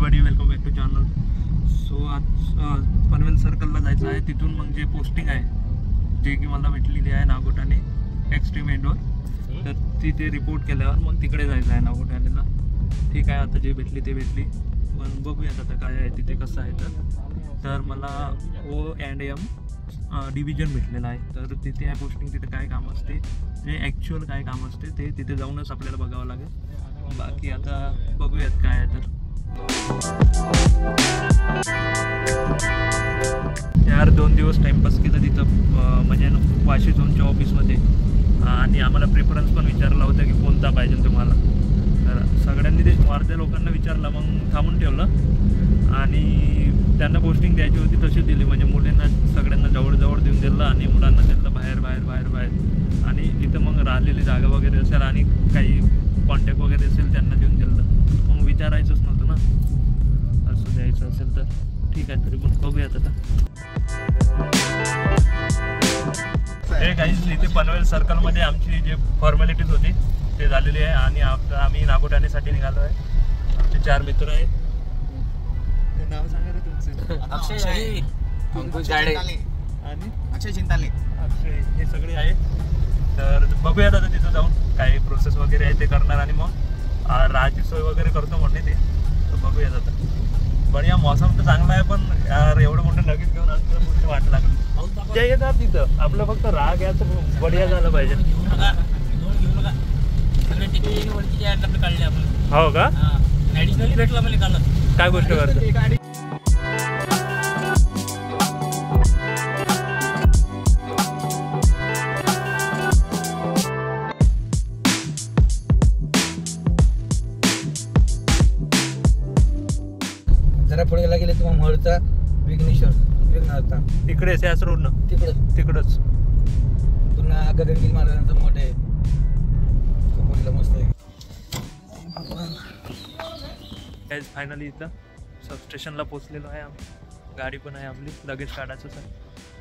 Everybody, welcome back to channel. So आज पनवेल सर्कलला जायचं आहे. तिथून मग जे पोस्टिंग आहे जे की मला भेटलेली आहे नागोठाणे एक्स्ट्रीम एंडवर, तर तिथे रिपोर्ट केल्यावर मग तिकडे जायचं आहे नागोठाणेला. ठीक आहे, आता जे भेटली ते भेटली, पण बघूयात आता काय आहे तिथे कसं आहे. तर मला O&M डिव्हिजन भेटलेलं आहे. तर तिथे आहे पोस्टिंग. तिथे काय काम असते, जे ॲक्च्युअल काय काम असते ते तिथे जाऊनच आपल्याला बघावं लागेल. बाकी आता बघूयात काय आहे. तर यार 2 दिवस टाईमपास केलं तिथं, म्हणजे वाशी झोनच्या ऑफिसमध्ये, आणि आम्हाला प्रेफरन्स पण विचारला होता की कोणता पाहिजे तुम्हाला. तर सगळ्यांनी ते अर्ध्या लोकांना विचारलं, मग थांबून ठेवलं आणि त्यांना पोस्टिंग द्यायची होती तशी दिली. म्हणजे मुलींना सगळ्यांना जवळजवळ देऊन दिलं आणि मुलांना दिलं बाहेर बाहेर बाहेर बाहेर. आणि इथं मग राहिलेली जागा वगैरे असेल आणि काही कॉन्टॅक्ट वगैरे असेल त्यांना देऊन दिलं. मग विचारायचंच नव्हतं ना, असं द्यायचं असेल तर ठीक आहे. तरी पण बघूयात आता. हे काहीच इथे पनवेल सर्कलमध्ये आमची जे फॉर्मॅलिटीज होती ते झालेली आहे. आणि आता आम्ही नागोठाणेसाठी निघालो आहे. आमचे 4 मित्र आहेत. ते नाव सांगा रे तुमचं. अक्षय, अंकुश गाडे आणि अक्षय चिंताले. अक्षय, हे सगळे आहेत. तर बघूयात आता तिथं जाऊन काय प्रोसेस वगैरे आहे ते करणार, आणि मग राहायची सोय वगैरे करतो म्हणणे ते. तर बघूयात आता. बढिया मौसम तर चांगला आहे, पण यार एवढं मोठं लगेच घेऊन आणलं मोठं वाट लागली. जे येतात तिथं आपलं फक्त राग घ्यायचं बढिया झालं पाहिजे. हो का? भेटला मला काल. काय गोष्ट करतो? जरा पुढे गेले तुम्हाला मोरचा विघ्नेश्वर तिकडे त्याच रोडनं तिकडंच पुन्हा गगनगिरी महाराजांचं मोठं आहे. खोपोलीला मस्त आहे. फायनली इथं सबस्टेशनला पोचलेलो आहे आम्ही. गाडी पण आहे आपली. लगेच काढायचंच आहे.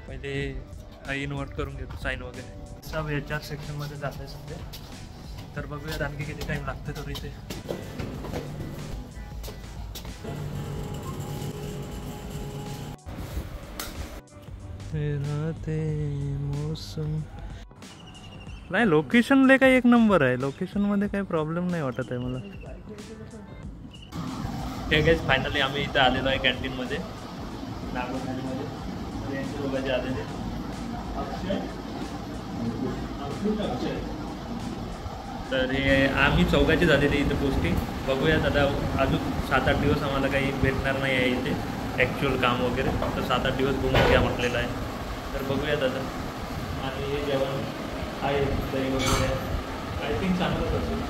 पहिले इन्व्हर्ट करून घेतो साईन वगैरे. सब HR सेक्शनमध्ये जात आहे सध्या. तर बघूयात आणखी किती टाईम लागते तर इथे. मौसम नाही, लोकेशनला काही एक नंबर आहे. लोकेशनमध्ये काही प्रॉब्लेम नाही वाटत आहे मला. ठीक आहे, फायनली आम्ही इथं आलेलो आहे कॅन्टीनमध्ये नागोठाणेमध्ये. यांचे दोघांचे आलेले तर हे आम्ही चौघाची झालेली इथं पोस्टिंग. बघूयात आता. अजून 7-8 दिवस आम्हाला काही भेटणार नाही आहे इथे ॲक्च्युअल काम वगैरे. फक्त 7-8 दिवस घुमून घ्या म्हटलेलं आहे. तर बघूयात आता. आणि हे जेवण आहे दही वगैरे, आय थिंक चांगलंच असेल.